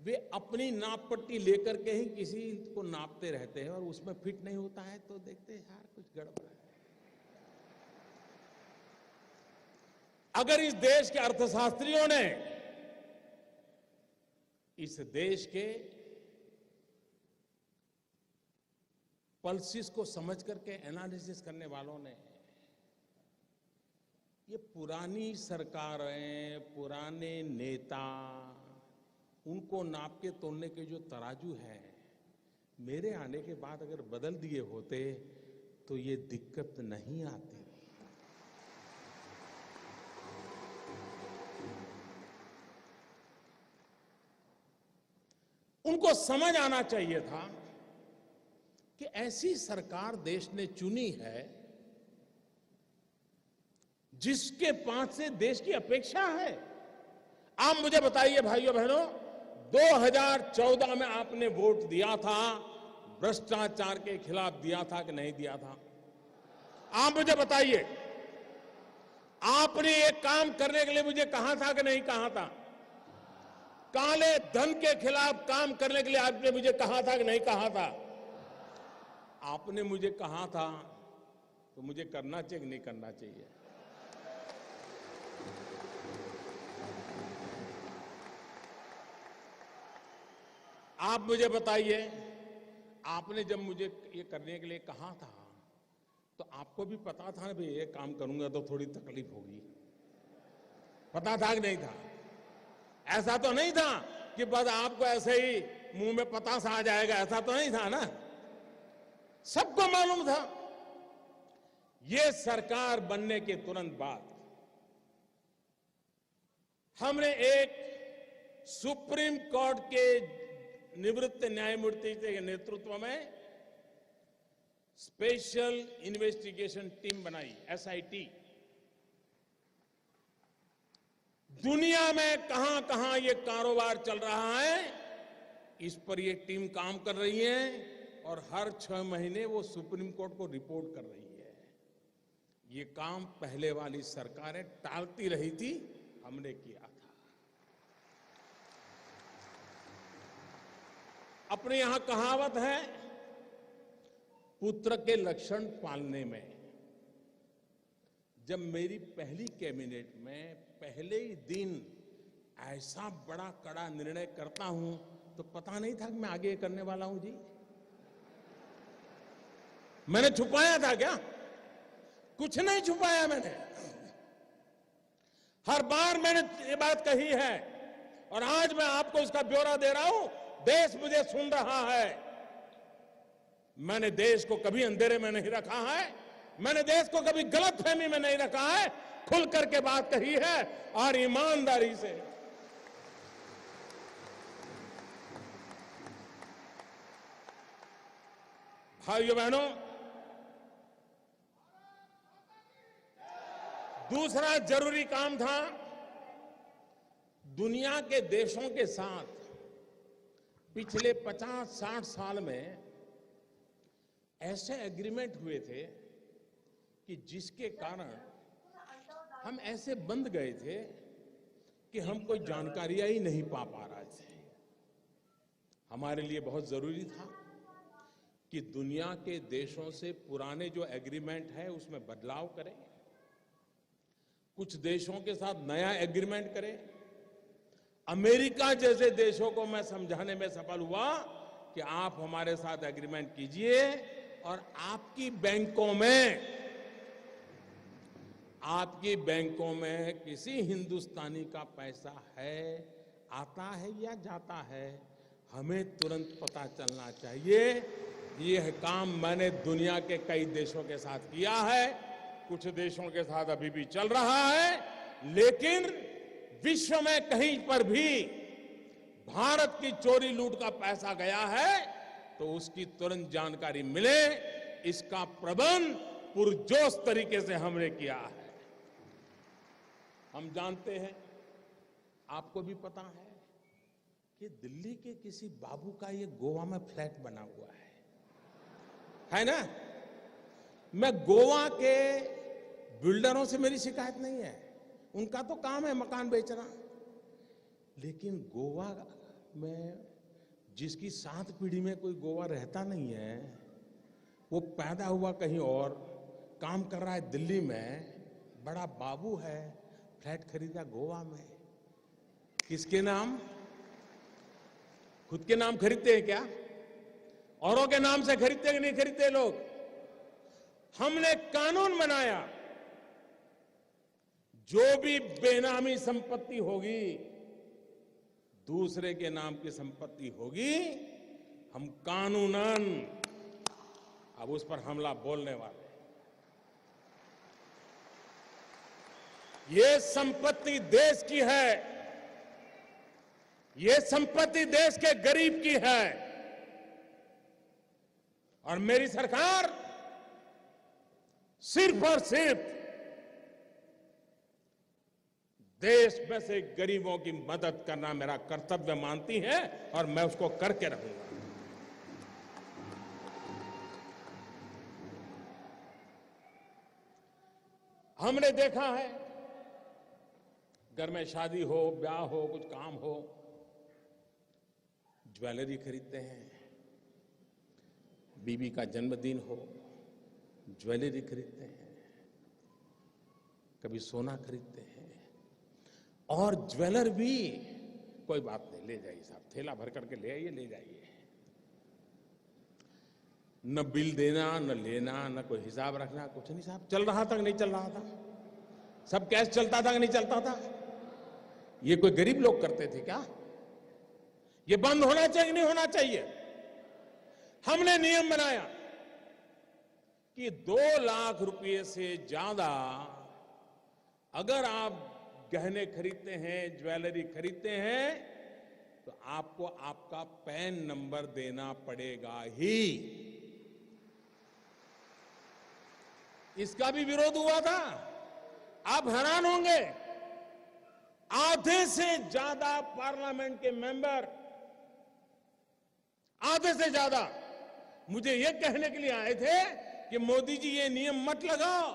वे अपनी नाप पट्टी लेकर के ही किसी को नापते रहते हैं और उसमें फिट नहीं होता है तो देखते हैं यार कुछ गड़बड़ है। अगर इस देश के अर्थशास्त्रियों ने, इस देश के पल्सिस को समझ करके एनालिसिस करने वालों ने, ये पुरानी सरकारें, पुराने नेता, उनको नाप के तोलने के जो तराजू है, मेरे आने के बाद अगर बदल दिए होते तो ये दिक्कत नहीं आती। उनको समझ आना चाहिए था कि ऐसी सरकार देश ने चुनी है जिसके पास से देश की अपेक्षा है। आप मुझे बताइए भाइयों बहनों, 2014 में आपने वोट दिया था, भ्रष्टाचार के खिलाफ दिया था कि नहीं दिया था? आप मुझे बताइए, आपने एक काम करने के लिए मुझे कहा था कि नहीं कहा था? काले धन के खिलाफ काम करने के लिए आपने मुझे कहा था कि नहीं कहा था? आपने मुझे कहा था तो मुझे करना चाहिए कि नहीं करना चाहिए? आप मुझे बताइए, आपने जब मुझे ये करने के लिए कहा था तो आपको भी पता था भाई ये काम करूंगा तो थोड़ी तकलीफ होगी, पता था कि नहीं था? ऐसा तो नहीं था कि बस आपको ऐसे ही मुंह में पतासा आ जाएगा, ऐसा तो नहीं था ना? सबको मालूम था। ये सरकार बनने के तुरंत बाद हमने एक सुप्रीम कोर्ट के निवृत्त न्यायमूर्ति के नेतृत्व में स्पेशल इन्वेस्टिगेशन टीम बनाई, एसआईटी। दुनिया में कहां कहां ये कारोबार चल रहा है, इस पर ये टीम काम कर रही है और हर 6 महीने वो सुप्रीम कोर्ट को रिपोर्ट कर रही है। ये काम पहले वाली सरकारें टालती रही थी, हमने किया था। अपने यहां कहावत है, पुत्र के लक्षण पालने में। जब मेरी पहली कैबिनेट में पहले ही दिन ऐसा बड़ा कड़ा निर्णय करता हूं तो पता नहीं था कि मैं आगे करने वाला हूं जी। मैंने छुपाया था क्या? कुछ नहीं छुपाया मैंने। हर बार मैंने ये बात कही है और आज मैं आपको इसका ब्यौरा दे रहा हूं। देश मुझे सुन रहा है। मैंने देश को कभी अंधेरे में नहीं रखा है, मैंने देश को कभी गलतफहमी में नहीं रखा है, खुल करके बात कही है और ईमानदारी से। भाइयों बहनों, दूसरा जरूरी काम था, दुनिया के देशों के साथ पिछले 50-60 साल में ऐसे एग्रीमेंट हुए थे कि जिसके कारण हम ऐसे बंद गए थे कि हम कोई जानकारियां ही नहीं पा रहे थे। हमारे लिए बहुत जरूरी था कि दुनिया के देशों से पुराने जो एग्रीमेंट है उसमें बदलाव करें, कुछ देशों के साथ नया एग्रीमेंट करें। अमेरिका जैसे देशों को मैं समझाने में सफल हुआ कि आप हमारे साथ एग्रीमेंट कीजिए और आपकी बैंकों में किसी हिंदुस्तानी का पैसा है, आता है या जाता है, हमें तुरंत पता चलना चाहिए। यह काम मैंने दुनिया के कई देशों के साथ किया है, कुछ देशों के साथ अभी भी चल रहा है, लेकिन विश्व में कहीं पर भी भारत की चोरी लूट का पैसा गया है तो उसकी तुरंत जानकारी मिले, इसका प्रबंध पुरजोश तरीके से हमने किया है। हम जानते हैं, आपको भी पता है कि दिल्ली के किसी बाबू का ये गोवा में फ्लैट बना हुआ है ना? मैं गोवा के बिल्डरों से मेरी शिकायत नहीं है, उनका तो काम है मकान बेचना, लेकिन गोवा मैं जिसकी 7 पीढ़ी में कोई गोवा रहता नहीं है, वो पैदा हुआ कहीं और, काम कर रहा है दिल्ली में, बड़ा बाबू है, फ्लैट खरीदा गोवा में, किसके नाम? खुद के नाम खरीदते हैं क्या? औरों के नाम से खरीदते कि नहीं खरीदते लोग? हमने कानून बनाया, जो भी बेनामी संपत्ति होगी, दूसरे के नाम की संपत्ति होगी, हम कानूनन अब उस पर हमला बोलने वाले। ये संपत्ति देश की है, ये संपत्ति देश के गरीब की है, और मेरी सरकार सिर्फ और सिर्फ देश में से गरीबों की मदद करना मेरा कर्तव्य मानती है, और मैं उसको करके रहूंगा। हमने देखा है, घर में शादी हो, ब्याह हो, कुछ काम हो, ज्वेलरी खरीदते हैं, बीबी का जन्मदिन हो, ज्वेलरी खरीदते हैं, कभी सोना खरीदते हैं, और ज्वेलर भी कोई बात नहीं, ले जाइए साहब, थैला भर करके ले आइए, ले जाइए, न बिल देना, न लेना, न कोई हिसाब रखना, कुछ नहीं साहब। चल रहा था कि नहीं चल रहा था? सब कैश चलता था कि नहीं चलता था? ये कोई गरीब लोग करते थे क्या? ये बंद होना चाहिए कि नहीं होना चाहिए? हमने नियम बनाया कि 2 लाख रुपए से ज्यादा अगर आप गहने खरीदते हैं, ज्वेलरी खरीदते हैं, तो आपको आपका पैन नंबर देना पड़ेगा ही। इसका भी विरोध हुआ था। आप हैरान होंगे, आधे से ज्यादा पार्लियामेंट के मेंबर, आधे से ज्यादा मुझे यह कहने के लिए आए थे कि मोदी जी ये नियम मत लगाओ,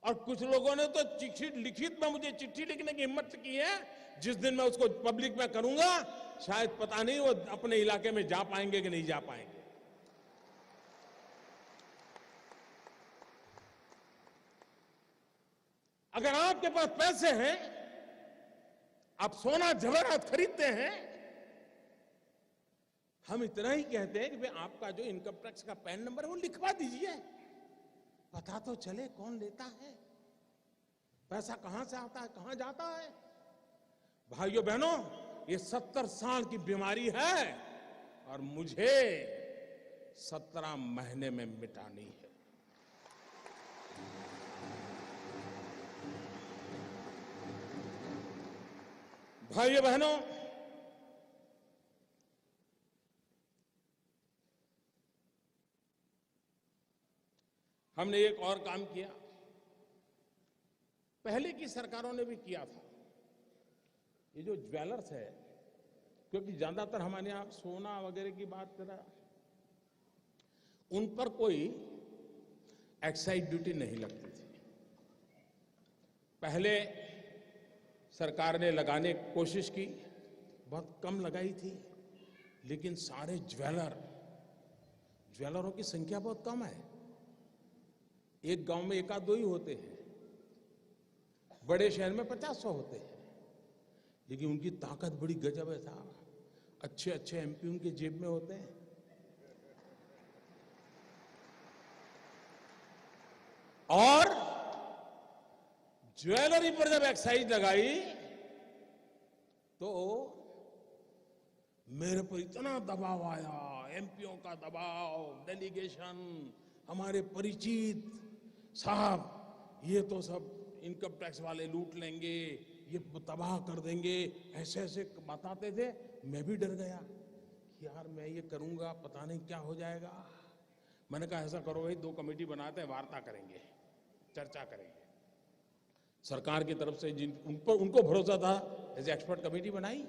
और कुछ लोगों ने तो चिट्ठी लिखित में मुझे चिट्ठी लिखने की हिम्मत की है। जिस दिन मैं उसको पब्लिक में करूंगा, शायद पता नहीं वो अपने इलाके में जा पाएंगे कि नहीं जा पाएंगे। अगर आपके पास पैसे हैं, आप सोना जवेरात खरीदते हैं, हम इतना ही कहते हैं कि भाई आपका जो इनकम टैक्स का पैन नंबर है वो लिखवा दीजिए, पता तो चले कौन लेता है, पैसा कहां से आता है, कहां जाता है। भाइयों बहनों, ये 70 साल की बीमारी है, और मुझे 17 महीने में मिटानी है। भाइयों बहनों, हमने एक और काम किया, पहले की सरकारों ने भी किया था। ये जो ज्वेलर्स है, क्योंकि ज्यादातर हमारे यहां सोना वगैरह की बात करा, उन पर कोई एक्साइज ड्यूटी नहीं लगती थी। पहले सरकार ने लगाने की कोशिश की, बहुत कम लगाई थी, लेकिन सारे ज्वेलरों की संख्या बहुत कम है। एक गांव में 1-2 ही होते हैं, बड़े शहर में 50-100 होते हैं, लेकिन उनकी ताकत बड़ी गजब है साहब। अच्छे अच्छे एमपी उनके जेब में होते हैं। और ज्वेलरी पर जब एक्साइज लगाई तो मेरे पर इतना दबाव आया, एमपीओ का दबाव, डेलीगेशन, हमारे परिचित, साहब ये तो सब इनकम टैक्स वाले लूट लेंगे, ये तबाह कर देंगे, ऐसे ऐसे बताते थे। मैं भी डर गया कि यार मैं ये करूंगा, पता नहीं क्या हो जाएगा। मैंने कहा ऐसा करो भाई, 2 कमेटी बनाते हैं, वार्ता करेंगे, चर्चा करेंगे। सरकार की तरफ से उनको भरोसा था, ऐसे एक्सपर्ट कमेटी बनाई।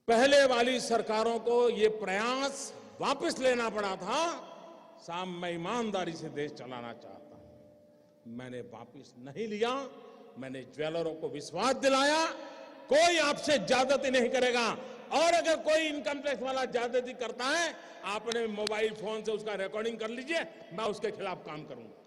पहले वाली सरकारों को ये प्रयास वापस लेना पड़ा था। साहब मैं ईमानदारी से देश चलाना चाहता हूं, मैंने वापस नहीं लिया, मैंने ज्वेलरों को विश्वास दिलाया, कोई आपसे ज्यादती नहीं करेगा। और अगर कोई इनकम टैक्स वाला ज्यादती करता है, आपने मोबाइल फोन से उसका रिकॉर्डिंग कर लीजिए, मैं उसके खिलाफ काम करूंगा।